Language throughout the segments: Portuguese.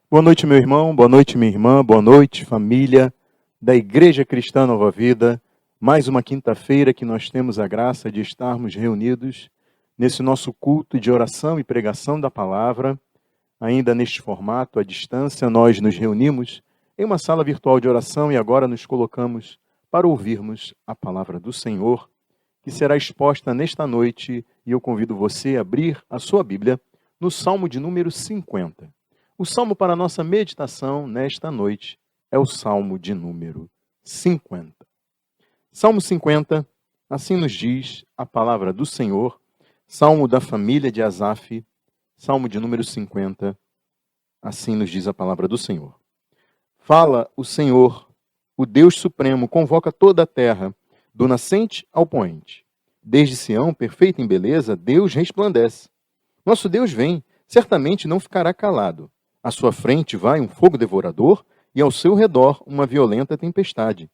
Boa noite, meu irmão, boa noite, minha irmã, boa noite, família da Igreja Cristã Nova Vida. Mais uma quinta-feira que nós temos a graça de estarmos reunidos nesse nosso culto de oração e pregação da palavra. Ainda neste formato, à distância, nós nos reunimos em uma sala virtual de oração e agora nos colocamos para ouvirmos a palavra do Senhor, que será exposta nesta noite, e eu convido você a abrir a sua Bíblia no Salmo de número 50. O salmo para a nossa meditação nesta noite é o salmo de número 50. Salmo 50, assim nos diz a palavra do Senhor, salmo da família de Asaf, salmo de número 50, assim nos diz a palavra do Senhor. Fala o Senhor, o Deus Supremo, convoca toda a terra, do nascente ao poente. Desde Sião, perfeita em beleza, Deus resplandece. Nosso Deus vem, certamente não ficará calado. À sua frente vai um fogo devorador e ao seu redor uma violenta tempestade.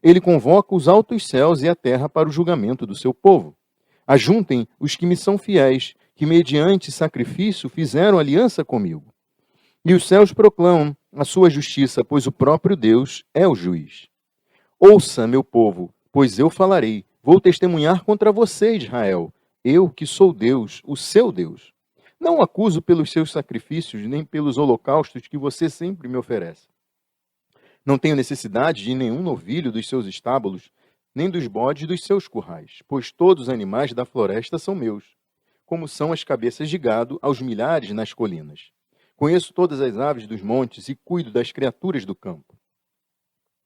Ele convoca os altos céus e a terra para o julgamento do seu povo. Ajuntem os que me são fiéis, que mediante sacrifício fizeram aliança comigo. E os céus proclamam a sua justiça, pois o próprio Deus é o juiz. Ouça, meu povo, pois eu falarei. Vou testemunhar contra você, Israel. Eu que sou Deus, o seu Deus. Não o acuso pelos seus sacrifícios, nem pelos holocaustos que você sempre me oferece. Não tenho necessidade de nenhum novilho dos seus estábulos, nem dos bodes dos seus currais, pois todos os animais da floresta são meus, como são as cabeças de gado aos milhares nas colinas. Conheço todas as aves dos montes e cuido das criaturas do campo.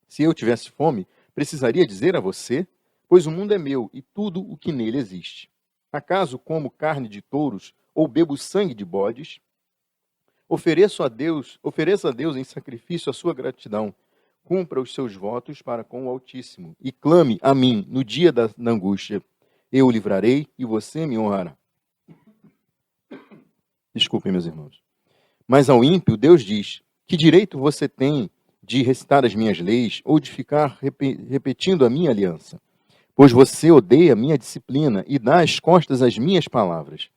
Se eu tivesse fome, precisaria dizer a você, pois o mundo é meu e tudo o que nele existe. Acaso como carne de touros ou bebo sangue de bodes? Ofereça a Deus em sacrifício a sua gratidão. Cumpra os seus votos para com o Altíssimo e clame a mim no dia da angústia. Eu o livrarei e você me honrará. Desculpem, meus irmãos. Mas ao ímpio, Deus diz: que direito você tem de recitar as minhas leis ou de ficar repetindo a minha aliança? Pois você odeia a minha disciplina e dá as costas às minhas palavras.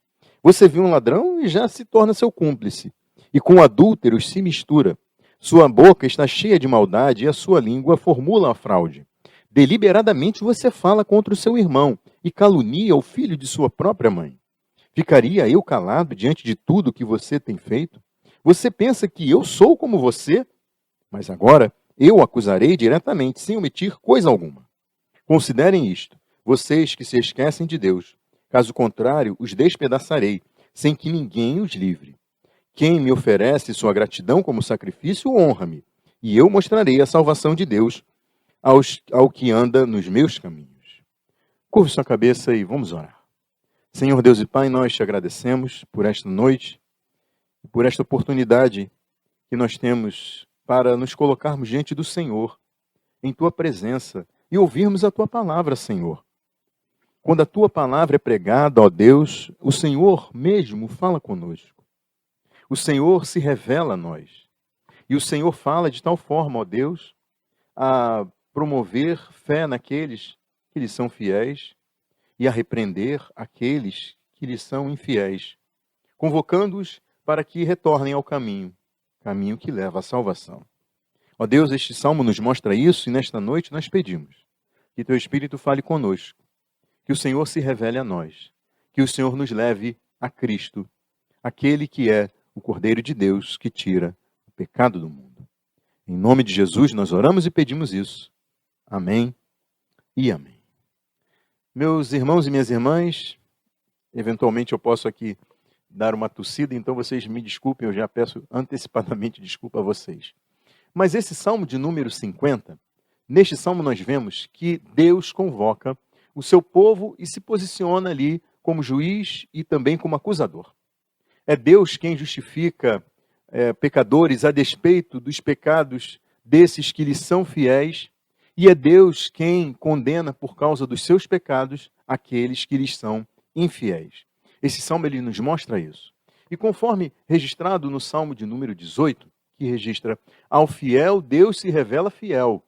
Você viu um ladrão e já se torna seu cúmplice, e com adúlteros se mistura. Sua boca está cheia de maldade e a sua língua formula a fraude. Deliberadamente você fala contra o seu irmão e calunia o filho de sua própria mãe. Ficaria eu calado diante de tudo que você tem feito? Você pensa que eu sou como você? Mas agora eu o acusarei diretamente, sem omitir coisa alguma. Considerem isto, vocês que se esquecem de Deus. Caso contrário, os despedaçarei, sem que ninguém os livre. Quem me oferece sua gratidão como sacrifício, honra-me, e eu mostrarei a salvação de Deus ao que anda nos meus caminhos. Curve sua cabeça e vamos orar. Senhor Deus e Pai, nós te agradecemos por esta noite, por esta oportunidade que nós temos para nos colocarmos diante do Senhor, em tua presença, e ouvirmos a tua palavra, Senhor. Quando a tua palavra é pregada, ó Deus, o Senhor mesmo fala conosco. O Senhor se revela a nós. E o Senhor fala de tal forma, ó Deus, a promover fé naqueles que lhe são fiéis e a repreender aqueles que lhe são infiéis, convocando-os para que retornem ao caminho que leva à salvação. Ó Deus, este salmo nos mostra isso e nesta noite nós pedimos que teu Espírito fale conosco, que o Senhor se revele a nós, que o Senhor nos leve a Cristo, aquele que é o Cordeiro de Deus que tira o pecado do mundo. Em nome de Jesus nós oramos e pedimos isso. Amém e amém. Meus irmãos e minhas irmãs, eventualmente eu posso aqui dar uma tossida, então vocês me desculpem, eu já peço antecipadamente desculpa a vocês. Mas esse salmo de número 50, neste salmo nós vemos que Deus convoca o seu povo e se posiciona ali como juiz e também como acusador. É Deus quem justifica pecadores a despeito dos pecados desses que lhe são fiéis, e é Deus quem condena por causa dos seus pecados aqueles que lhes são infiéis. Esse salmo ele nos mostra isso. E conforme registrado no salmo de número 18, que registra: ao fiel Deus se revela fiel,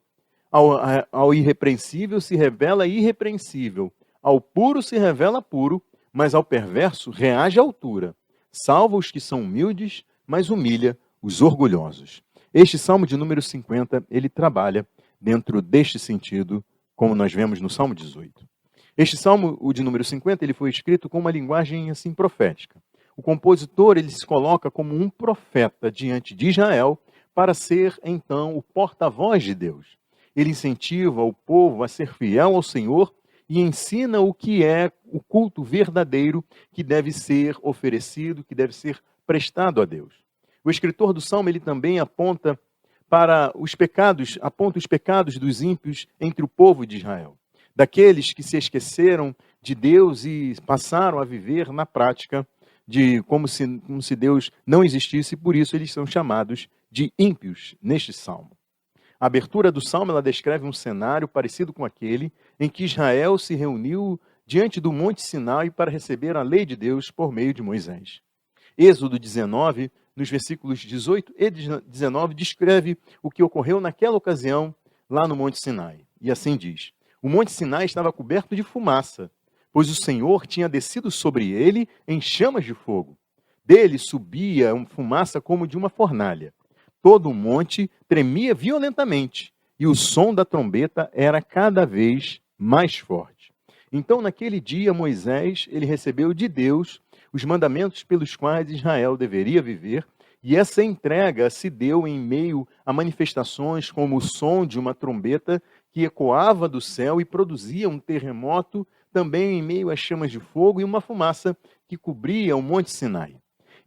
ao irrepreensível se revela irrepreensível, ao puro se revela puro, mas ao perverso reage à altura. Salva os que são humildes, mas humilha os orgulhosos. Este Salmo de número 50, ele trabalha dentro deste sentido, como nós vemos no Salmo 18. Este Salmo, o de número 50, ele foi escrito com uma linguagem assim profética. O compositor, ele se coloca como um profeta diante de Israel para ser, então, o porta-voz de Deus. Ele incentiva o povo a ser fiel ao Senhor e ensina o que é o culto verdadeiro que deve ser oferecido, que deve ser prestado a Deus. O escritor do Salmo, ele também aponta os pecados dos ímpios entre o povo de Israel, daqueles que se esqueceram de Deus e passaram a viver na prática de como se Deus não existisse, e por isso eles são chamados de ímpios neste Salmo. A abertura do Salmo, ela descreve um cenário parecido com aquele em que Israel se reuniu diante do Monte Sinai para receber a lei de Deus por meio de Moisés. Êxodo 19, nos versículos 18 e 19, descreve o que ocorreu naquela ocasião lá no Monte Sinai. E assim diz: o Monte Sinai estava coberto de fumaça, pois o Senhor tinha descido sobre ele em chamas de fogo. Dele subia uma fumaça como de uma fornalha. Todo o monte tremia violentamente, e o som da trombeta era cada vez mais forte. Então, naquele dia, Moisés, ele recebeu de Deus os mandamentos pelos quais Israel deveria viver, e essa entrega se deu em meio a manifestações como o som de uma trombeta que ecoava do céu e produzia um terremoto, também em meio a chamas de fogo e uma fumaça que cobria o Monte Sinai.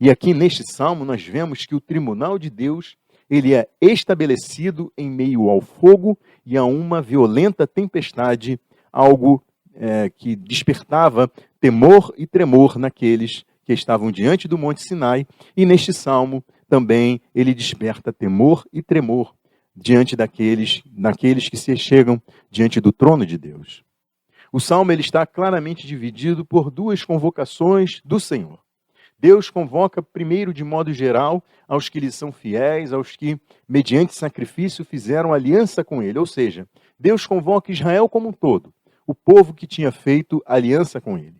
E aqui neste salmo nós vemos que o tribunal de Deus, ele é estabelecido em meio ao fogo e a uma violenta tempestade, algo que despertava temor e tremor naqueles que estavam diante do Monte Sinai. E neste salmo também ele desperta temor e tremor diante daqueles que se chegam diante do trono de Deus. O salmo ele está claramente dividido por duas convocações do Senhor. Deus convoca primeiro de modo geral aos que lhe são fiéis, aos que, mediante sacrifício, fizeram aliança com ele. Ou seja, Deus convoca Israel como um todo, o povo que tinha feito aliança com ele.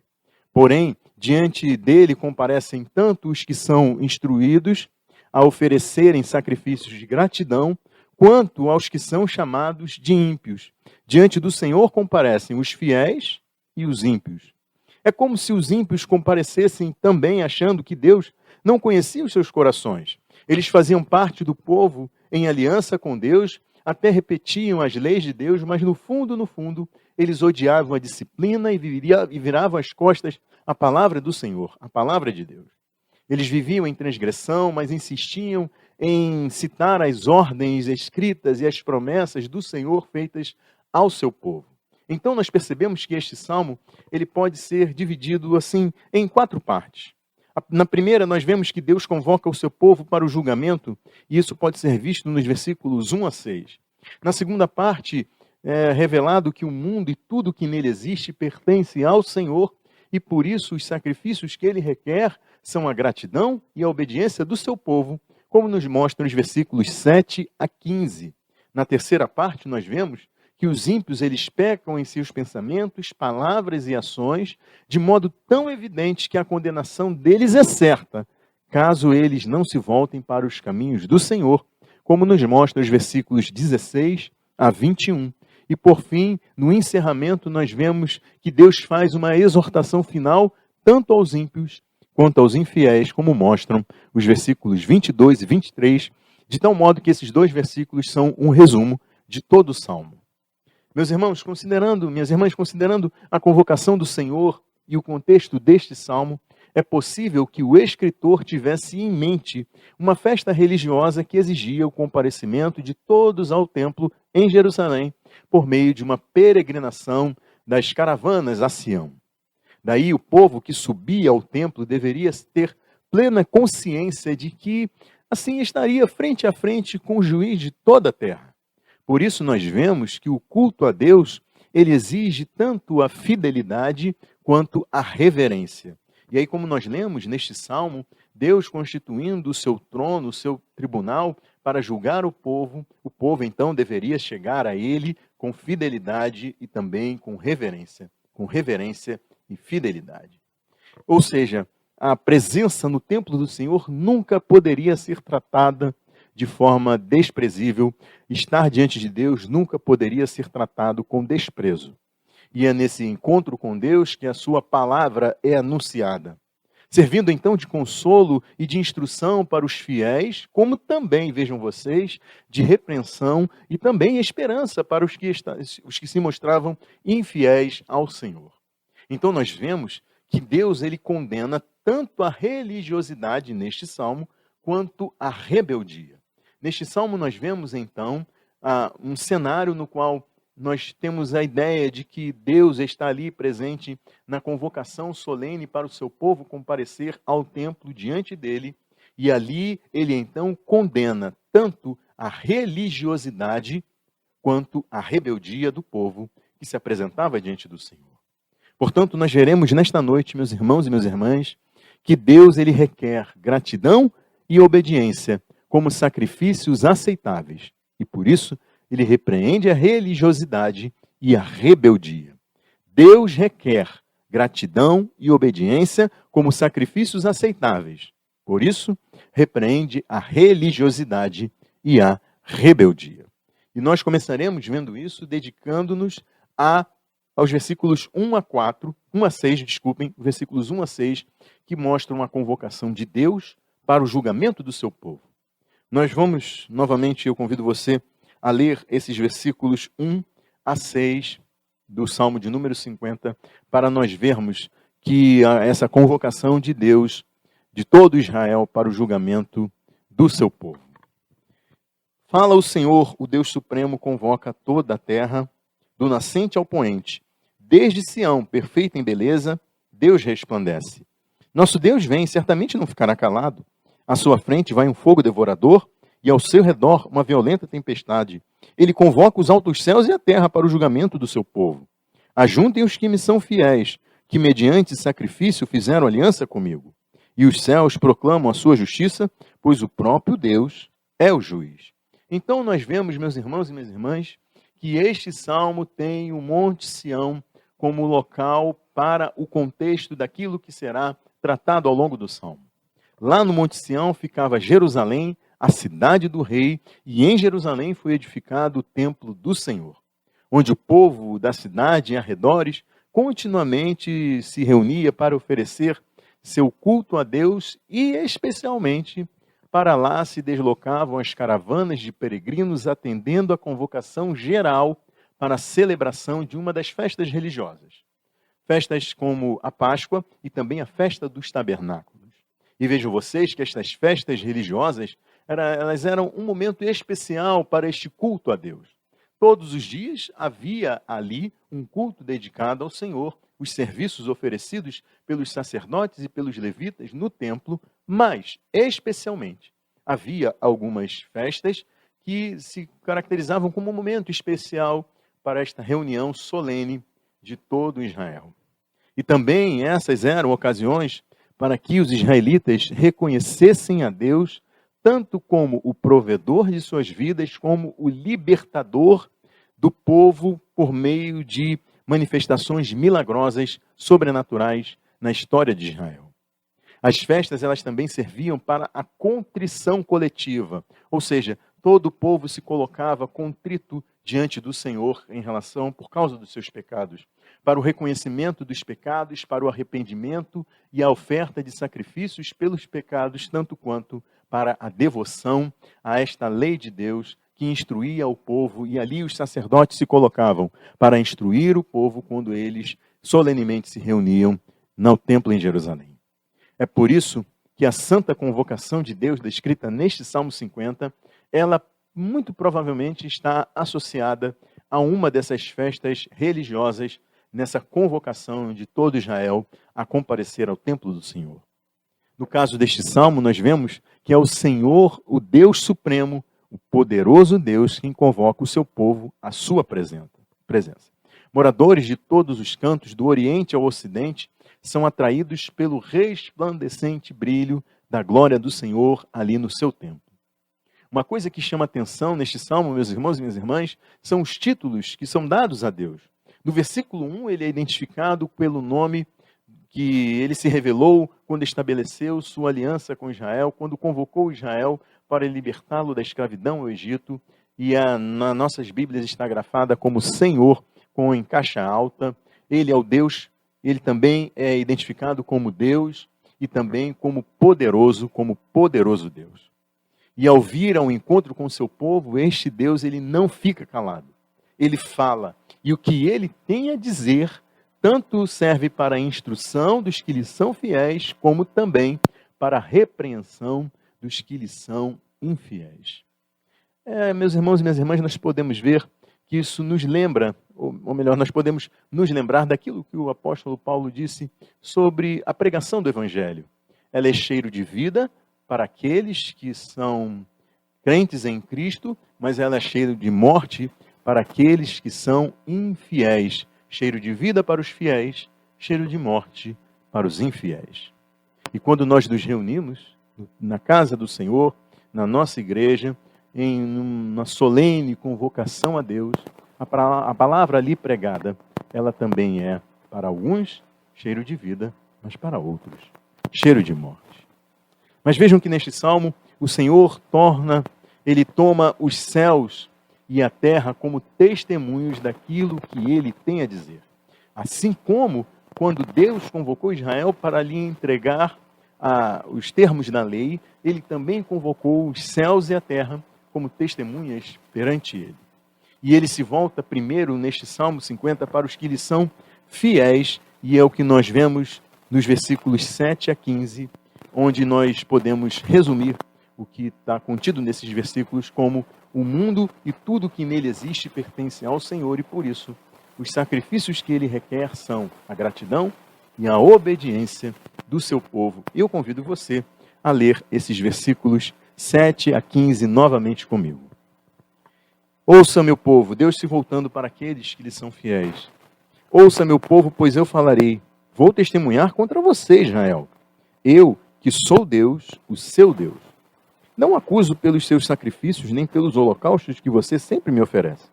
Porém, diante dele comparecem tanto os que são instruídos a oferecerem sacrifícios de gratidão, quanto aos que são chamados de ímpios. Diante do Senhor comparecem os fiéis e os ímpios. É como se os ímpios comparecessem também achando que Deus não conhecia os seus corações. Eles faziam parte do povo em aliança com Deus, até repetiam as leis de Deus, mas no fundo, eles odiavam a disciplina e viravam as costas à palavra do Senhor, à palavra de Deus. Eles viviam em transgressão, mas insistiam em citar as ordens escritas e as promessas do Senhor feitas ao seu povo. Então nós percebemos que este salmo ele pode ser dividido assim em 4 partes. Na primeira nós vemos que Deus convoca o seu povo para o julgamento, e isso pode ser visto nos versículos 1 a 6. Na segunda parte é revelado que o mundo e tudo que nele existe pertence ao Senhor, e por isso os sacrifícios que ele requer são a gratidão e a obediência do seu povo, como nos mostram os versículos 7 a 15. Na terceira parte nós vemos que os ímpios eles pecam em seus pensamentos, palavras e ações, de modo tão evidente que a condenação deles é certa, caso eles não se voltem para os caminhos do Senhor, como nos mostra os versículos 16 a 21. E por fim, no encerramento, nós vemos que Deus faz uma exortação final, tanto aos ímpios quanto aos infiéis, como mostram os versículos 22 e 23, de tal modo que esses 2 versículos são um resumo de todo o Salmo. Meus irmãos, minhas irmãs, considerando a convocação do Senhor e o contexto deste salmo, é possível que o escritor tivesse em mente uma festa religiosa que exigia o comparecimento de todos ao templo em Jerusalém, por meio de uma peregrinação das caravanas a Sião. Daí o povo que subia ao templo deveria ter plena consciência de que assim estaria frente a frente com o juiz de toda a terra. Por isso nós vemos que o culto a Deus, ele exige tanto a fidelidade quanto a reverência. E aí, como nós lemos neste salmo, Deus constituindo o seu trono, o seu tribunal para julgar o povo então deveria chegar a ele com fidelidade e também com reverência e fidelidade. Ou seja, a presença no templo do Senhor nunca poderia ser tratada de forma desprezível. Estar diante de Deus nunca poderia ser tratado com desprezo. E é nesse encontro com Deus que a sua palavra é anunciada, servindo então de consolo e de instrução para os fiéis, como também, vejam vocês, de repreensão e também esperança para os que se mostravam infiéis ao Senhor. Então nós vemos que Deus ele condena tanto a religiosidade neste salmo, quanto a rebeldia. Neste salmo nós vemos então um cenário no qual nós temos a ideia de que Deus está ali presente na convocação solene para o seu povo comparecer ao templo diante dele, e ali ele então condena tanto a religiosidade quanto a rebeldia do povo que se apresentava diante do Senhor. Portanto, nós veremos nesta noite, meus irmãos e minhas irmãs, que Deus ele requer gratidão e obediência como sacrifícios aceitáveis, e por isso ele repreende a religiosidade e a rebeldia. Deus requer gratidão e obediência como sacrifícios aceitáveis. Por isso, repreende a religiosidade e a rebeldia. E nós começaremos vendo isso dedicando-nos aos versículos 1 a 6, versículos 1 a 6, que mostram a convocação de Deus para o julgamento do seu povo. Nós vamos, novamente, eu convido você a ler esses versículos 1 a 6 do Salmo de número 50, para nós vermos que essa convocação de Deus, de todo Israel, para o julgamento do seu povo. Fala o Senhor, o Deus Supremo, convoca toda a terra, do nascente ao poente. Desde Sião, perfeita em beleza, Deus resplandece. Nosso Deus vem, certamente não ficará calado. À sua frente vai um fogo devorador, e ao seu redor uma violenta tempestade. Ele convoca os altos céus e a terra para o julgamento do seu povo. Ajuntem os que me são fiéis, que mediante sacrifício fizeram aliança comigo. E os céus proclamam a sua justiça, pois o próprio Deus é o juiz. Então nós vemos, meus irmãos e minhas irmãs, que este salmo tem o Monte Sião como local para o contexto daquilo que será tratado ao longo do salmo. Lá no Monte Sião ficava Jerusalém, a cidade do rei, e em Jerusalém foi edificado o templo do Senhor, onde o povo da cidade e arredores continuamente se reunia para oferecer seu culto a Deus, e especialmente para lá se deslocavam as caravanas de peregrinos atendendo a convocação geral para a celebração de uma das festas religiosas. Festas como a Páscoa e também a festa dos tabernáculos. E vejam vocês que estas festas religiosas elas eram um momento especial para este culto a Deus. Todos os dias havia ali um culto dedicado ao Senhor, os serviços oferecidos pelos sacerdotes e pelos levitas no templo, mas, especialmente, havia algumas festas que se caracterizavam como um momento especial para esta reunião solene de todo Israel. E também essas eram ocasiões para que os israelitas reconhecessem a Deus tanto como o provedor de suas vidas, como o libertador do povo por meio de manifestações milagrosas, sobrenaturais na história de Israel. As festas, elas também serviam para a contrição coletiva, ou seja, todo o povo se colocava contrito diante do Senhor em relação, por causa dos seus pecados, para o reconhecimento dos pecados, para o arrependimento e a oferta de sacrifícios pelos pecados, tanto quanto para a devoção a esta lei de Deus que instruía o povo, e ali os sacerdotes se colocavam para instruir o povo quando eles solenemente se reuniam no templo em Jerusalém. É por isso que a santa convocação de Deus, descrita neste Salmo 50, ela muito provavelmente está associada a uma dessas festas religiosas, nessa convocação de todo Israel a comparecer ao templo do Senhor. No caso deste salmo, nós vemos que é o Senhor, o Deus Supremo, o poderoso Deus, quem convoca o seu povo à sua presença. Moradores de todos os cantos, do Oriente ao Ocidente, são atraídos pelo resplandecente brilho da glória do Senhor ali no seu templo. Uma coisa que chama atenção neste salmo, meus irmãos e minhas irmãs, são os títulos que são dados a Deus. No versículo 1, ele é identificado pelo nome que ele se revelou quando estabeleceu sua aliança com Israel, quando convocou Israel para libertá-lo da escravidão ao Egito, e nas nossas Bíblias está grafada como Senhor, com em caixa alta. Ele é o Deus, ele também é identificado como Deus e também como poderoso Deus. E ao vir ao encontro com o seu povo, este Deus, ele não fica calado. Ele fala, e o que ele tem a dizer, tanto serve para a instrução dos que lhe são fiéis, como também para a repreensão dos que lhe são infiéis. Meus irmãos e minhas irmãs, nós podemos ver que isso nos lembra, ou melhor, nós podemos nos lembrar daquilo que o apóstolo Paulo disse sobre a pregação do Evangelho. Ela é cheiro de vida para aqueles que são crentes em Cristo, mas ela é cheiro de morte para aqueles que são infiéis. Cheiro de vida para os fiéis, cheiro de morte para os infiéis. E quando nós nos reunimos na casa do Senhor, na nossa igreja, em uma solene convocação a Deus, a palavra ali pregada, ela também é, para alguns, cheiro de vida, mas para outros, cheiro de morte. Mas vejam que neste salmo, o Senhor toma os céus e a terra como testemunhos daquilo que ele tem a dizer. Assim como quando Deus convocou Israel para lhe entregar os termos da lei, ele também convocou os céus e a terra como testemunhas perante ele. E ele se volta primeiro neste Salmo 50 para os que lhe são fiéis, e é o que nós vemos nos versículos 7 a 15, onde nós podemos resumir o que está contido nesses versículos como o mundo e tudo que nele existe pertence ao Senhor, e por isso os sacrifícios que ele requer são a gratidão e a obediência do seu povo. E eu convido você a ler esses versículos 7 a 15 novamente comigo. Ouça, meu povo, Deus se voltando para aqueles que lhe são fiéis. Ouça, meu povo, pois eu falarei. Vou testemunhar contra você, Israel. Eu, que sou Deus, o seu Deus. Não acuso pelos seus sacrifícios, nem pelos holocaustos que você sempre me oferece.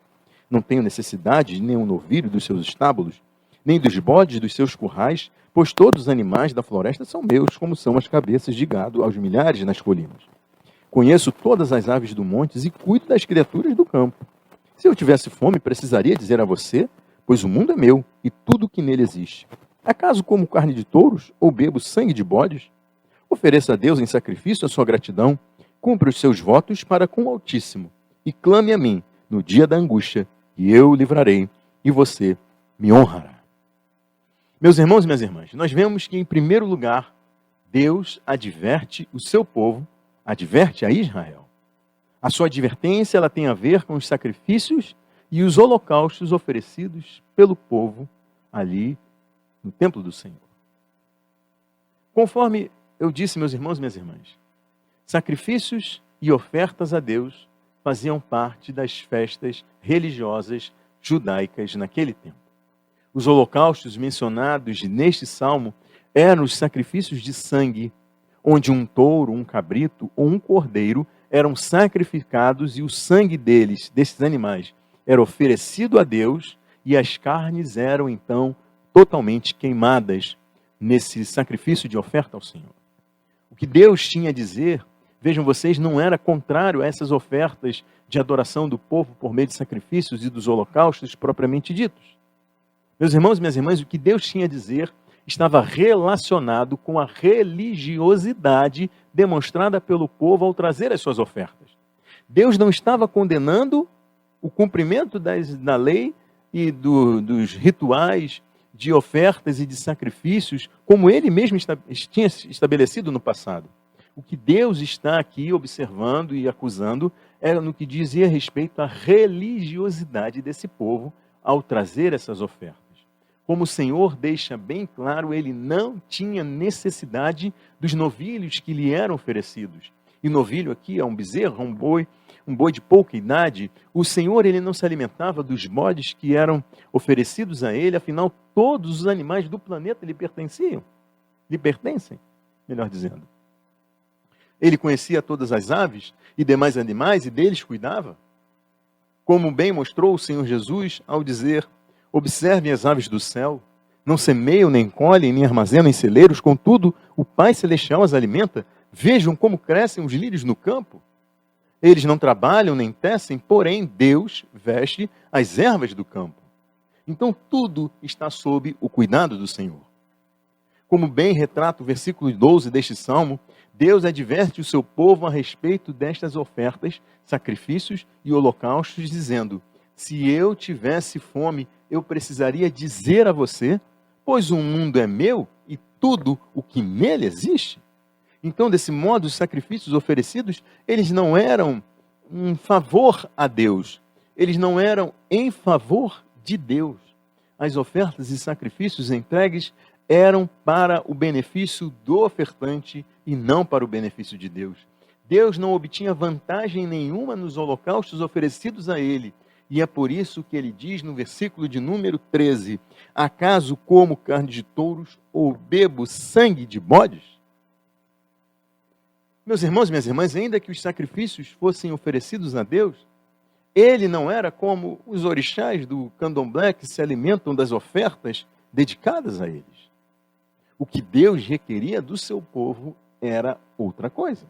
Não tenho necessidade de nenhum novilho dos seus estábulos, nem dos bodes dos seus currais, pois todos os animais da floresta são meus, como são as cabeças de gado aos milhares nas colinas. Conheço todas as aves do monte e cuido das criaturas do campo. Se eu tivesse fome, precisaria dizer a você, pois o mundo é meu e tudo o que nele existe. Acaso como carne de touros ou bebo sangue de bodes? Ofereça a Deus em sacrifício a sua gratidão, cumpra os seus votos para com o Altíssimo e clame a mim no dia da angústia, e eu o livrarei e você me honrará. Meus irmãos e minhas irmãs, nós vemos que, em primeiro lugar, Deus adverte o seu povo, adverte a Israel. A sua advertência ela tem a ver com os sacrifícios e os holocaustos oferecidos pelo povo ali no templo do Senhor. Conforme eu disse, meus irmãos e minhas irmãs, sacrifícios e ofertas a Deus faziam parte das festas religiosas judaicas naquele tempo. Os holocaustos mencionados neste salmo eram os sacrifícios de sangue, onde um touro, um cabrito ou um cordeiro eram sacrificados e o sangue desses animais, era oferecido a Deus e as carnes eram então totalmente queimadas nesse sacrifício de oferta ao Senhor. O que Deus tinha a dizer, vejam vocês, não era contrário a essas ofertas de adoração do povo por meio de sacrifícios e dos holocaustos propriamente ditos. Meus irmãos e minhas irmãs, o que Deus tinha a dizer estava relacionado com a religiosidade demonstrada pelo povo ao trazer as suas ofertas. Deus não estava condenando o cumprimento da lei e dos rituais de ofertas e de sacrifícios, como ele mesmo tinha estabelecido no passado. O que Deus está aqui observando e acusando era no que dizia respeito à religiosidade desse povo ao trazer essas ofertas. Como o Senhor deixa bem claro, ele não tinha necessidade dos novilhos que lhe eram oferecidos. E novilho aqui é um bezerro, um boi de pouca idade. O Senhor ele não se alimentava dos bodes que eram oferecidos a ele, afinal todos os animais do planeta lhe pertencem, melhor dizendo. Ele conhecia todas as aves e demais animais e deles cuidava. Como bem mostrou o Senhor Jesus ao dizer: observem as aves do céu, Não semeiam, nem colhem, nem armazenam em celeiros, contudo, o Pai Celestial as alimenta. Vejam como crescem os lírios no campo. Eles não trabalham nem tecem, porém Deus veste as ervas do campo. Então tudo está sob o cuidado do Senhor. Como bem retrata o versículo 12 deste salmo, Deus adverte o seu povo a respeito destas ofertas, sacrifícios e holocaustos, dizendo: se eu tivesse fome, eu precisaria dizer a você, pois o mundo é meu e tudo o que nele existe. Então, desse modo, os sacrifícios oferecidos, eles não eram um favor a Deus, eles não eram em favor de Deus. As ofertas e sacrifícios entregues eram para o benefício do ofertante e não para o benefício de Deus. Deus não obtinha vantagem nenhuma nos holocaustos oferecidos a ele. E é por isso que ele diz no versículo de número 13: acaso como carne de touros ou bebo sangue de bodes? Meus irmãos e minhas irmãs, ainda que os sacrifícios fossem oferecidos a Deus, ele não era como os orixás do candomblé que se alimentam das ofertas dedicadas a eles. O que Deus requeria do seu povo era outra coisa.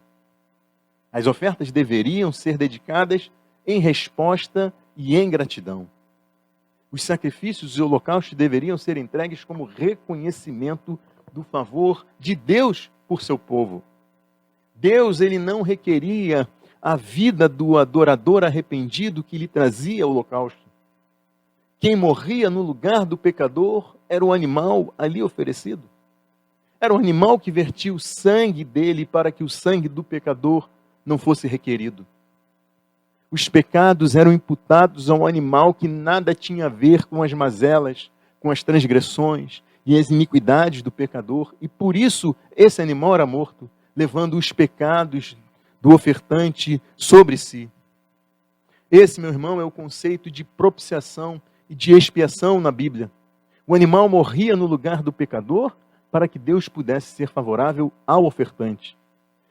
As ofertas deveriam ser dedicadas em resposta e em gratidão. Os sacrifícios e holocaustos deveriam ser entregues como reconhecimento do favor de Deus por seu povo. Deus, ele não requeria a vida do adorador arrependido que lhe trazia o holocausto. Quem morria no lugar do pecador era o animal ali oferecido. Era o animal que vertia o sangue dele para que o sangue do pecador não fosse requerido. Os pecados eram imputados ao animal que nada tinha a ver com as mazelas, com as transgressões e as iniquidades do pecador. E por isso esse animal era morto, levando os pecados do ofertante sobre si. Esse, meu irmão, é o conceito de propiciação e de expiação na Bíblia. O animal morria no lugar do pecador para que Deus pudesse ser favorável ao ofertante.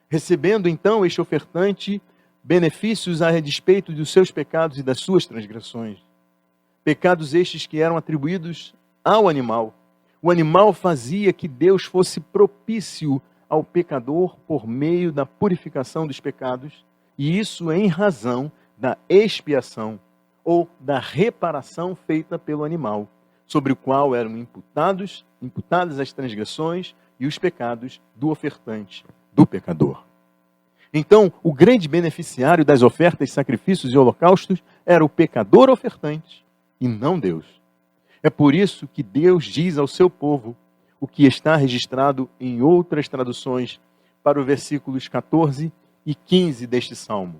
Recebendo então este ofertante benefícios a despeito dos seus pecados e das suas transgressões. Pecados estes que eram atribuídos ao animal. O animal fazia que Deus fosse propício ao pecador por meio da purificação dos pecados, e isso em razão da expiação ou da reparação feita pelo animal, sobre o qual eram imputadas as transgressões e os pecados do ofertante, do pecador. Então, o grande beneficiário das ofertas, sacrifícios e holocaustos era o pecador ofertante e não Deus. É por isso que Deus diz ao seu povo o que está registrado em outras traduções para os versículos 14 e 15 deste salmo.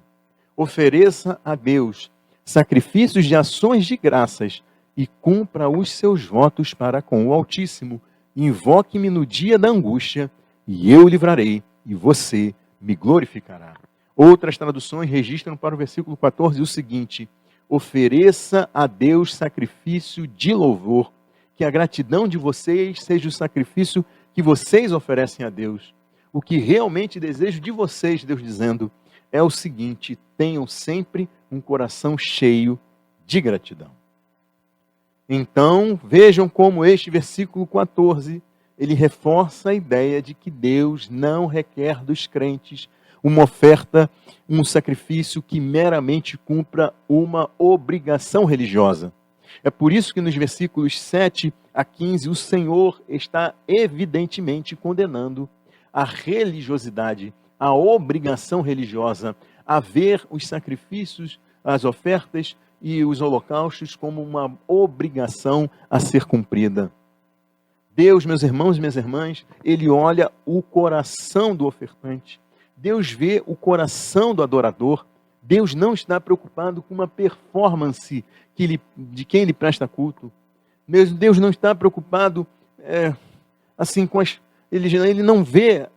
Ofereça a Deus sacrifícios de ações de graças e cumpra os seus votos para com o Altíssimo. Invoque-me no dia da angústia e eu o livrarei e você me glorificará. Outras traduções registram para o versículo 14 o seguinte: ofereça a Deus sacrifício de louvor, que a gratidão de vocês seja o sacrifício que vocês oferecem a Deus. O que realmente desejo de vocês, Deus dizendo, é o seguinte: tenham sempre um coração cheio de gratidão. Então, vejam como este versículo 14, ele reforça a ideia de que Deus não requer dos crentes uma oferta, um sacrifício que meramente cumpra uma obrigação religiosa. É por isso que nos versículos 7 a 15, o Senhor está evidentemente condenando a religiosidade, a obrigação religiosa, a ver os sacrifícios, as ofertas e os holocaustos como uma obrigação a ser cumprida. Deus, meus irmãos e minhas irmãs, Ele olha o coração do ofertante. Deus vê o coração do adorador. Deus não está preocupado com uma performance de quem Ele presta culto. Deus não está preocupado Ele não vê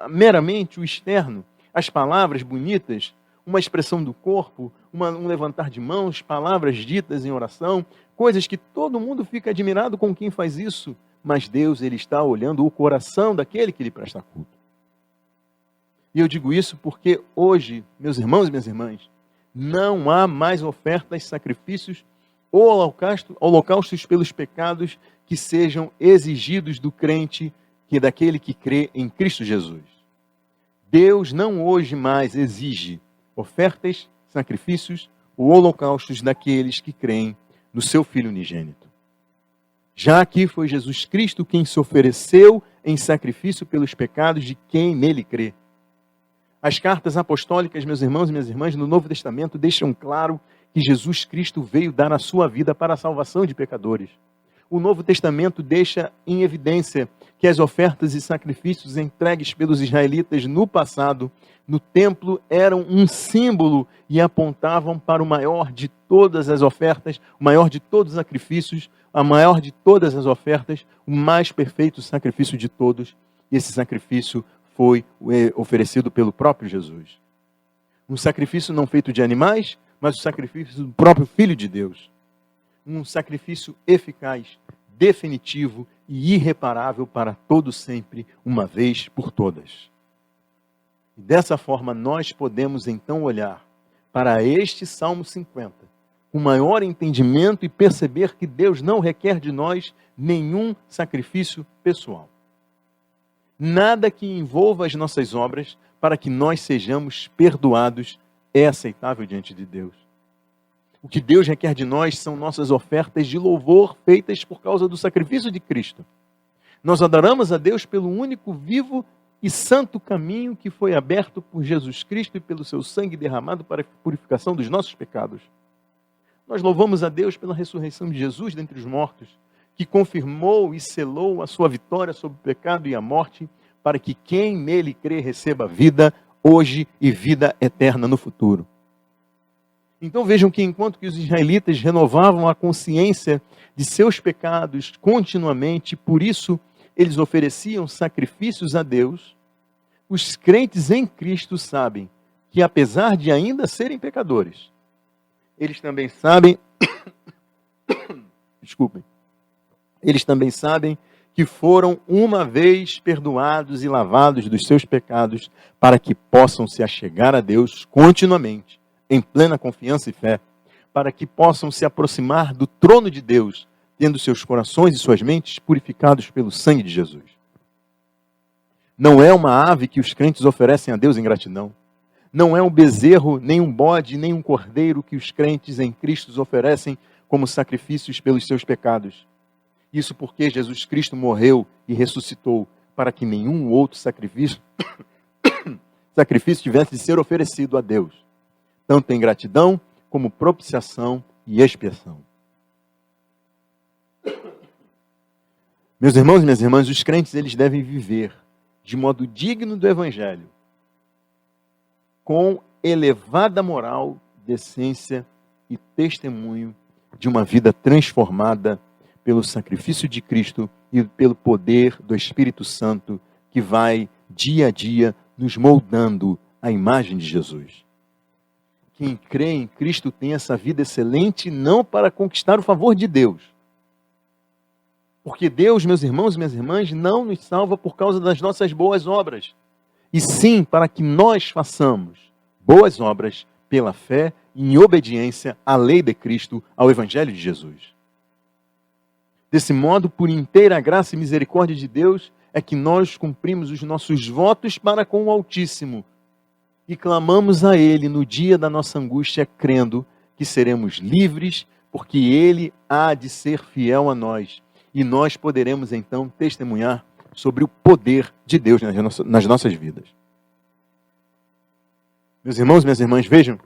meramente o externo, as palavras bonitas, uma expressão do corpo, um levantar de mãos, palavras ditas em oração, coisas que todo mundo fica admirado com quem faz isso. Mas Deus, Ele está olhando o coração daquele que lhe presta culto. E eu digo isso porque hoje, meus irmãos e minhas irmãs, não há mais ofertas, sacrifícios ou holocaustos pelos pecados que sejam exigidos do crente, que é daquele que crê em Cristo Jesus. Deus não hoje mais exige ofertas, sacrifícios ou holocaustos daqueles que creem no seu Filho unigênito. Já que foi Jesus Cristo quem se ofereceu em sacrifício pelos pecados de quem nele crê. As cartas apostólicas, meus irmãos e minhas irmãs, no Novo Testamento deixam claro que Jesus Cristo veio dar a sua vida para a salvação de pecadores. O Novo Testamento deixa em evidência que as ofertas e sacrifícios entregues pelos israelitas no passado, no templo, eram um símbolo e apontavam para o maior de todas as ofertas, o maior de todos os sacrifícios, a maior de todas as ofertas, o mais perfeito sacrifício de todos. E esse sacrifício foi oferecido pelo próprio Jesus. Um sacrifício não feito de animais, mas o sacrifício do próprio Filho de Deus. Um sacrifício eficaz, definitivo e irreparável para todo sempre, uma vez por todas. E dessa forma nós podemos então olhar para este Salmo 50 com maior entendimento e perceber que Deus não requer de nós nenhum sacrifício pessoal. Nada que envolva as nossas obras para que nós sejamos perdoados é aceitável diante de Deus. O que Deus requer de nós são nossas ofertas de louvor feitas por causa do sacrifício de Cristo. Nós adoramos a Deus pelo único vivo e santo caminho que foi aberto por Jesus Cristo e pelo seu sangue derramado para a purificação dos nossos pecados. Nós louvamos a Deus pela ressurreição de Jesus dentre os mortos, que confirmou e selou a sua vitória sobre o pecado e a morte, para que quem nele crê receba vida hoje e vida eterna no futuro. Então vejam que enquanto que os israelitas renovavam a consciência de seus pecados continuamente, por isso eles ofereciam sacrifícios a Deus, os crentes em Cristo sabem que apesar de ainda serem pecadores, eles também sabem, desculpem, eles também sabem que foram uma vez perdoados e lavados dos seus pecados para que possam se achegar a Deus continuamente, em plena confiança e fé, para que possam se aproximar do trono de Deus, tendo seus corações e suas mentes purificados pelo sangue de Jesus. Não é uma ave que os crentes oferecem a Deus em gratidão. Não é um bezerro, nem um bode, nem um cordeiro que os crentes em Cristo oferecem como sacrifícios pelos seus pecados. Isso porque Jesus Cristo morreu e ressuscitou para que nenhum outro sacrifício tivesse de ser oferecido a Deus, tanto em gratidão como propiciação e expiação. Meus irmãos e minhas irmãs, os crentes eles devem viver de modo digno do Evangelho, com elevada moral, decência e testemunho de uma vida transformada pelo sacrifício de Cristo e pelo poder do Espírito Santo que vai dia a dia nos moldando à imagem de Jesus. Quem crê em Cristo tem essa vida excelente não para conquistar o favor de Deus. Porque Deus, meus irmãos e minhas irmãs, não nos salva por causa das nossas boas obras. E sim para que nós façamos boas obras pela fé e em obediência à lei de Cristo, ao Evangelho de Jesus. Desse modo, por inteira graça e misericórdia de Deus, é que nós cumprimos os nossos votos para com o Altíssimo e clamamos a Ele no dia da nossa angústia, crendo que seremos livres, porque Ele há de ser fiel a nós. E nós poderemos então testemunhar sobre o poder de Deus nas nossas vidas. Meus irmãos e minhas irmãs, vejam,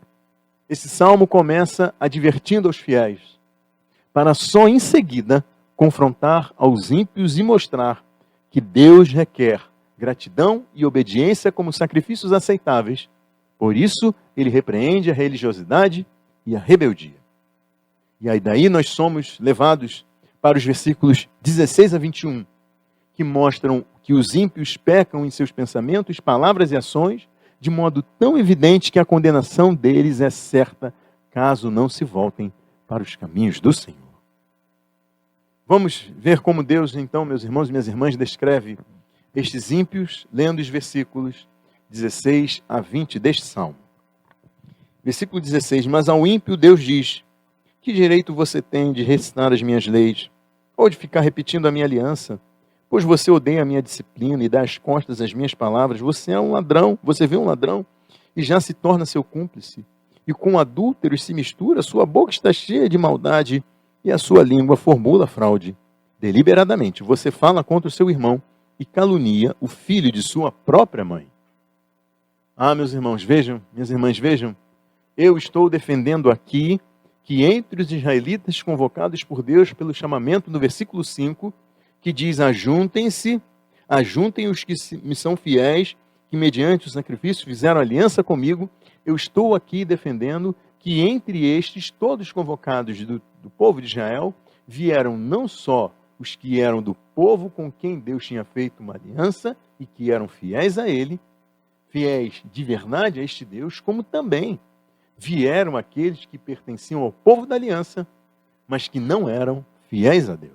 esse salmo começa advertindo aos fiéis, para só em seguida confrontar aos ímpios e mostrar que Deus requer gratidão e obediência como sacrifícios aceitáveis. Por isso, ele repreende a religiosidade e a rebeldia. E aí daí nós somos levados para os versículos 16 a 21, que mostram que os ímpios pecam em seus pensamentos, palavras e ações, de modo tão evidente que a condenação deles é certa, caso não se voltem para os caminhos do Senhor. Vamos ver como Deus, então, meus irmãos e minhas irmãs, descreve estes ímpios, lendo os versículos 16 a 20 deste salmo. Versículo 16, mas ao ímpio Deus diz, Que direito você tem de recitar as minhas leis, ou de ficar repetindo a minha aliança? Pois você odeia a minha disciplina e dá as costas às minhas palavras. Você é um ladrão, você vê um ladrão e já se torna seu cúmplice. E com adúlteros se mistura, sua boca está cheia de maldade e a sua língua formula fraude. Deliberadamente você fala contra o seu irmão e calunia o filho de sua própria mãe. Ah, meus irmãos, vejam, minhas irmãs, vejam, eu estou defendendo aqui que entre os israelitas convocados por Deus pelo chamamento no versículo 5, que diz: ajuntem-se, ajuntem os que me são fiéis, que mediante o sacrifício fizeram aliança comigo. Eu estou aqui defendendo que entre estes, todos convocados do povo de Israel, vieram não só os que eram do povo com quem Deus tinha feito uma aliança e que eram fiéis a ele, fiéis de verdade a este Deus, como também vieram aqueles que pertenciam ao povo da aliança, mas que não eram fiéis a Deus.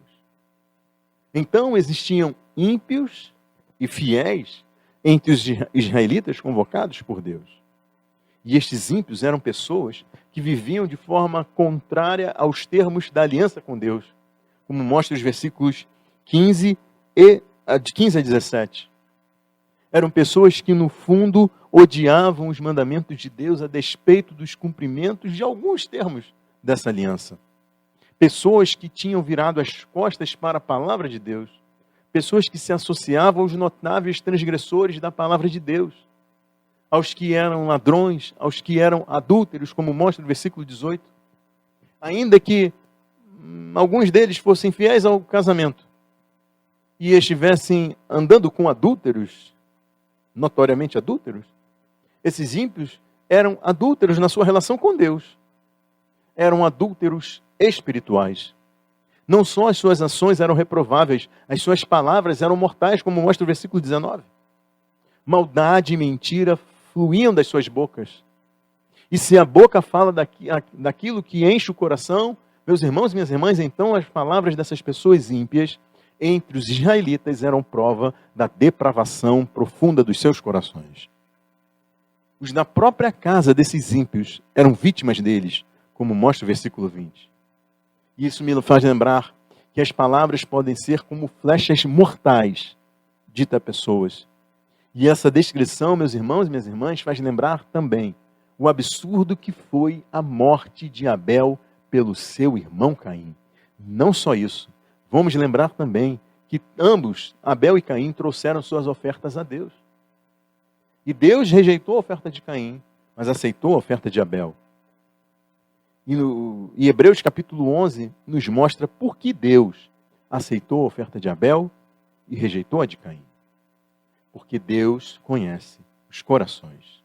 Então existiam ímpios e fiéis entre os israelitas convocados por Deus. E estes ímpios eram pessoas que viviam de forma contrária aos termos da aliança com Deus, como mostra os versículos 15 a 17. Eram pessoas que, no fundo, odiavam os mandamentos de Deus a despeito dos cumprimentos de alguns termos dessa aliança. Pessoas que tinham virado as costas para a palavra de Deus. Pessoas que se associavam aos notáveis transgressores da palavra de Deus. Aos que eram ladrões, aos que eram adúlteros, como mostra o versículo 18. Ainda que alguns deles fossem fiéis ao casamento e estivessem andando com adúlteros, notoriamente adúlteros, esses ímpios eram adúlteros na sua relação com Deus. Eram adúlteros espirituais. Não só as suas ações eram reprováveis, as suas palavras eram mortais, como mostra o versículo 19. Maldade e mentira fluíam das suas bocas. E se a boca fala daquilo que enche o coração, meus irmãos e minhas irmãs, então as palavras dessas pessoas ímpias entre os israelitas eram prova da depravação profunda dos seus corações. Os da própria casa desses ímpios eram vítimas deles, como mostra o versículo 20. E isso me faz lembrar que as palavras podem ser como flechas mortais ditas a pessoas. E essa descrição, meus irmãos e minhas irmãs, faz lembrar também o absurdo que foi a morte de Abel pelo seu irmão Caim. Não só isso, vamos lembrar também que ambos, Abel e Caim, trouxeram suas ofertas a Deus. E Deus rejeitou a oferta de Caim, mas aceitou a oferta de Abel. E Hebreus capítulo 11 nos mostra por que Deus aceitou a oferta de Abel e rejeitou a de Caim. Porque Deus conhece os corações.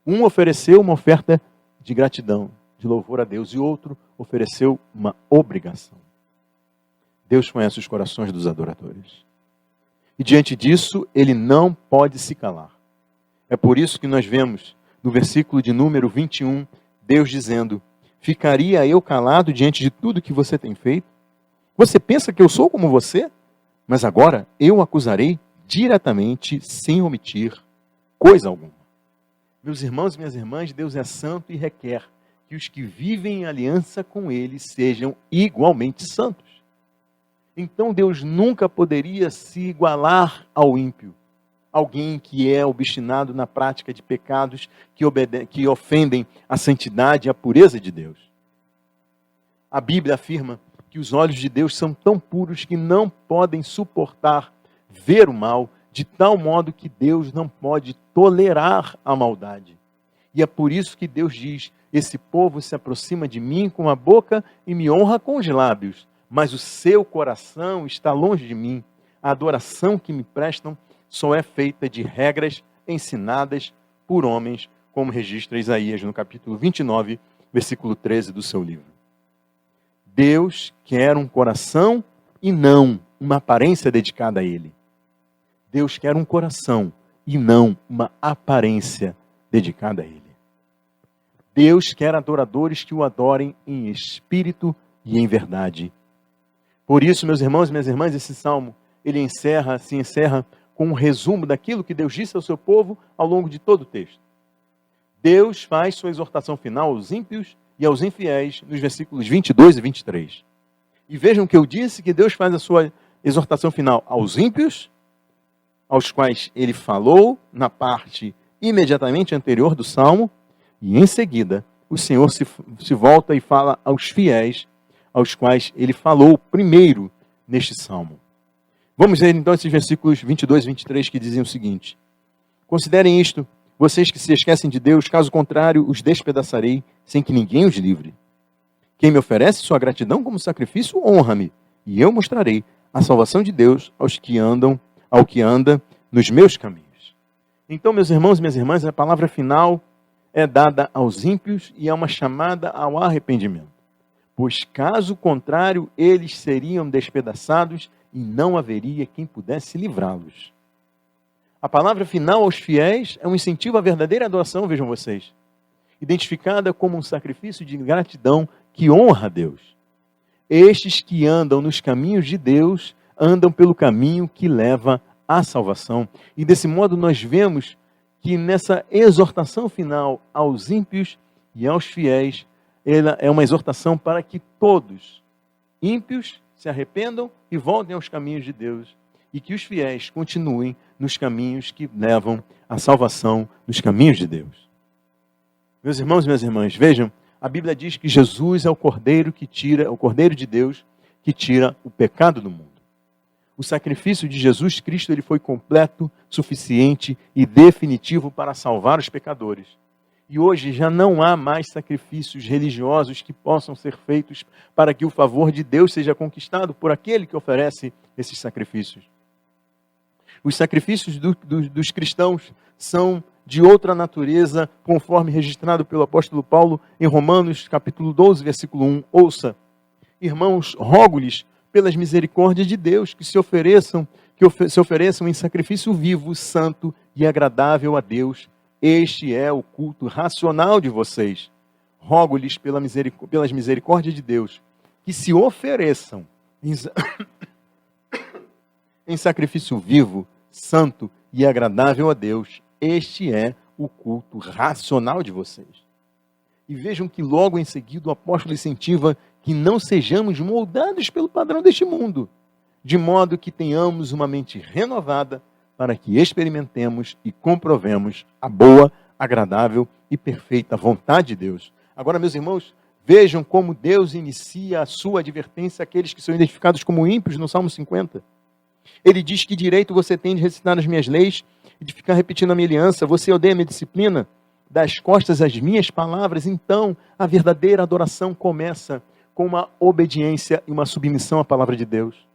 Um ofereceu uma oferta de gratidão, de louvor a Deus, e outro ofereceu uma obrigação. Deus conhece os corações dos adoradores. E diante disso, ele não pode se calar. É por isso que nós vemos no versículo de número 21, Deus dizendo: ficaria eu calado diante de tudo que você tem feito? Você pensa que eu sou como você? Mas agora eu acusarei diretamente, sem omitir coisa alguma. Meus irmãos e minhas irmãs, Deus é santo e requer que os que vivem em aliança com Ele sejam igualmente santos. Então Deus nunca poderia se igualar ao ímpio. Alguém que é obstinado na prática de pecados que ofendem a santidade e a pureza de Deus. A Bíblia afirma que os olhos de Deus são tão puros que não podem suportar ver o mal, de tal modo que Deus não pode tolerar a maldade. E é por isso que Deus diz: esse povo se aproxima de mim com a boca e me honra com os lábios, mas o seu coração está longe de mim. A adoração que me prestam só é feita de regras ensinadas por homens, como registra Isaías no capítulo 29, versículo 13 do seu livro. Deus quer um coração e não uma aparência dedicada a Ele. Deus quer um coração e não uma aparência dedicada a Ele. Deus quer adoradores que o adorem em espírito e em verdade. Por isso, meus irmãos e minhas irmãs, esse salmo, ele se encerra com um resumo daquilo que Deus disse ao seu povo ao longo de todo o texto. Deus faz sua exortação final aos ímpios e aos infiéis, nos versículos 22 e 23. E vejam que eu disse que Deus faz a sua exortação final aos ímpios, aos quais ele falou na parte imediatamente anterior do Salmo, e em seguida o Senhor se volta e fala aos fiéis, aos quais ele falou primeiro neste Salmo. Vamos ver então esses versículos 22 e 23 que dizem o seguinte: considerem isto, vocês que se esquecem de Deus, caso contrário, os despedaçarei, sem que ninguém os livre. Quem me oferece sua gratidão como sacrifício, honra-me, e eu mostrarei a salvação de Deus ao que anda nos meus caminhos. Então, meus irmãos e minhas irmãs, a palavra final é dada aos ímpios e é uma chamada ao arrependimento. Pois, caso contrário, eles seriam despedaçados e não haveria quem pudesse livrá-los. A palavra final aos fiéis é um incentivo à verdadeira adoração, vejam vocês, identificada como um sacrifício de gratidão que honra a Deus. Estes que andam nos caminhos de Deus, andam pelo caminho que leva à salvação. E desse modo nós vemos que nessa exortação final aos ímpios e aos fiéis, ela é uma exortação para que todos, ímpios, se arrependam e voltem aos caminhos de Deus, e que os fiéis continuem nos caminhos que levam à salvação, nos caminhos de Deus. Meus irmãos e minhas irmãs, vejam, a Bíblia diz que Jesus é o Cordeiro de Deus que tira o pecado do mundo. O sacrifício de Jesus Cristo ele foi completo, suficiente e definitivo para salvar os pecadores. E hoje já não há mais sacrifícios religiosos que possam ser feitos para que o favor de Deus seja conquistado por aquele que oferece esses sacrifícios. Os sacrifícios dos cristãos são de outra natureza, conforme registrado pelo apóstolo Paulo em Romanos, capítulo 12, versículo 1. Ouça, irmãos, rogo-lhes pelas misericórdias de Deus que se ofereçam em sacrifício vivo, santo e agradável a Deus. Este é o culto racional de vocês. Rogo-lhes pelas misericórdias de Deus que se ofereçam em sacrifício vivo, santo e agradável a Deus. Este é o culto racional de vocês. E vejam que logo em seguida o apóstolo incentiva que não sejamos moldados pelo padrão deste mundo, de modo que tenhamos uma mente renovada para que experimentemos e comprovemos a boa, agradável e perfeita vontade de Deus. Agora, meus irmãos, vejam como Deus inicia a sua advertência àqueles que são identificados como ímpios no Salmo 50. Ele diz: que direito você tem de recitar as minhas leis e de ficar repetindo a minha aliança? Você odeia a minha disciplina? Dá as costas às minhas palavras? Então, a verdadeira adoração começa com uma obediência e uma submissão à palavra de Deus.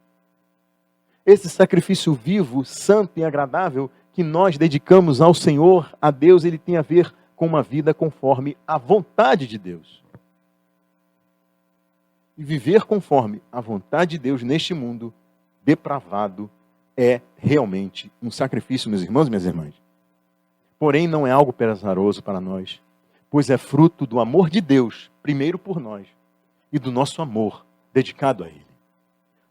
Esse sacrifício vivo, santo e agradável que nós dedicamos ao Senhor, a Deus, ele tem a ver com uma vida conforme a vontade de Deus. E viver conforme a vontade de Deus neste mundo depravado é realmente um sacrifício, meus irmãos e minhas irmãs. Porém, não é algo pesaroso para nós, pois é fruto do amor de Deus, primeiro por nós, e do nosso amor dedicado a Ele.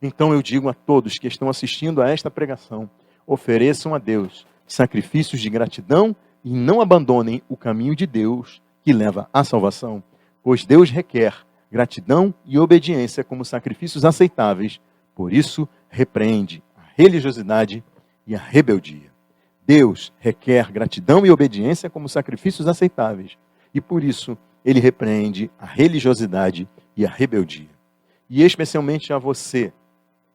Então eu digo a todos que estão assistindo a esta pregação, ofereçam a Deus sacrifícios de gratidão e não abandonem o caminho de Deus que leva à salvação, pois Deus requer gratidão e obediência como sacrifícios aceitáveis, por isso repreende a religiosidade e a rebeldia. Deus requer gratidão e obediência como sacrifícios aceitáveis, e por isso Ele repreende a religiosidade e a rebeldia. E especialmente a você,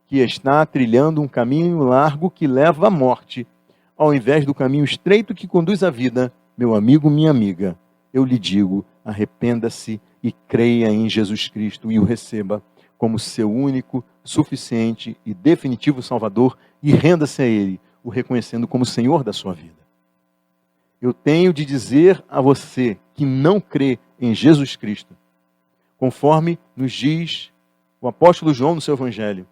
que está trilhando um caminho largo que leva à morte, ao invés do caminho estreito que conduz à vida, meu amigo, minha amiga, eu lhe digo, arrependa-se e creia em Jesus Cristo e o receba como seu único, suficiente e definitivo Salvador e renda-se a Ele, o reconhecendo como Senhor da sua vida. Eu tenho de dizer a você que não crê em Jesus Cristo, conforme nos diz o apóstolo João no seu Evangelho.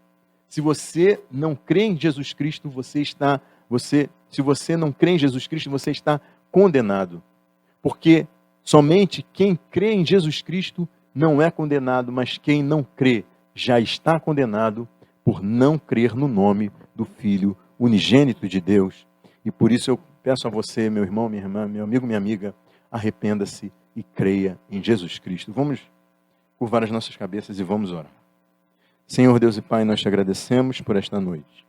Se você não crê em Jesus Cristo, se você não crê em Jesus Cristo, você está condenado. Porque somente quem crê em Jesus Cristo não é condenado, mas quem não crê já está condenado por não crer no nome do Filho unigênito de Deus. E por isso eu peço a você, meu irmão, minha irmã, meu amigo, minha amiga, arrependa-se e creia em Jesus Cristo. Vamos curvar as nossas cabeças e vamos orar. Senhor Deus e Pai, nós te agradecemos por esta noite.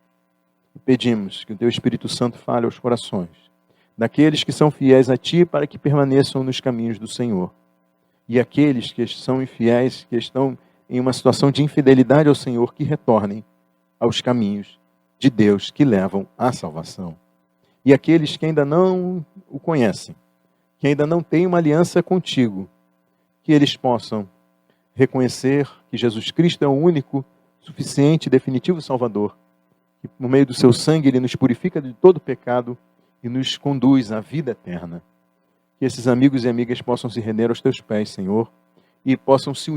E pedimos que o Teu Espírito Santo fale aos corações daqueles que são fiéis a Ti para que permaneçam nos caminhos do Senhor. E aqueles que são infiéis, que estão em uma situação de infidelidade ao Senhor, que retornem aos caminhos de Deus que levam à salvação. E aqueles que ainda não o conhecem, que ainda não têm uma aliança contigo, que eles possam reconhecer que Jesus Cristo é o único, suficiente e definitivo Salvador, que por meio do seu sangue Ele nos purifica de todo pecado e nos conduz à vida eterna. Que esses amigos e amigas possam se render aos Teus pés, Senhor, e possam se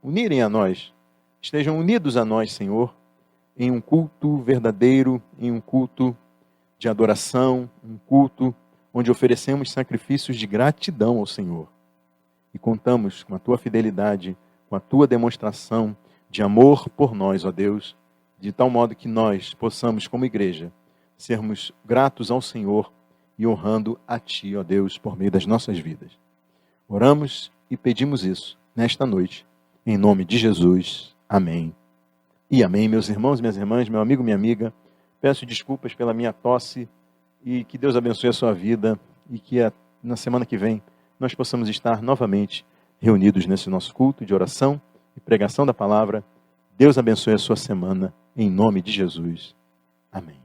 unirem a nós, estejam unidos a nós, Senhor, em um culto verdadeiro, em um culto de adoração, um culto onde oferecemos sacrifícios de gratidão ao Senhor. E contamos com a Tua fidelidade, com a Tua demonstração de amor por nós, ó Deus, de tal modo que nós possamos, como igreja, sermos gratos ao Senhor e honrando a Ti, ó Deus, por meio das nossas vidas. Oramos e pedimos isso nesta noite, em nome de Jesus. Amém. E amém, meus irmãos, minhas irmãs, meu amigo, minha amiga. Peço desculpas pela minha tosse e que Deus abençoe a sua vida e que na semana que vem nós possamos estar novamente reunidos nesse nosso culto de oração e pregação da palavra. Deus abençoe a sua semana, em nome de Jesus. Amém.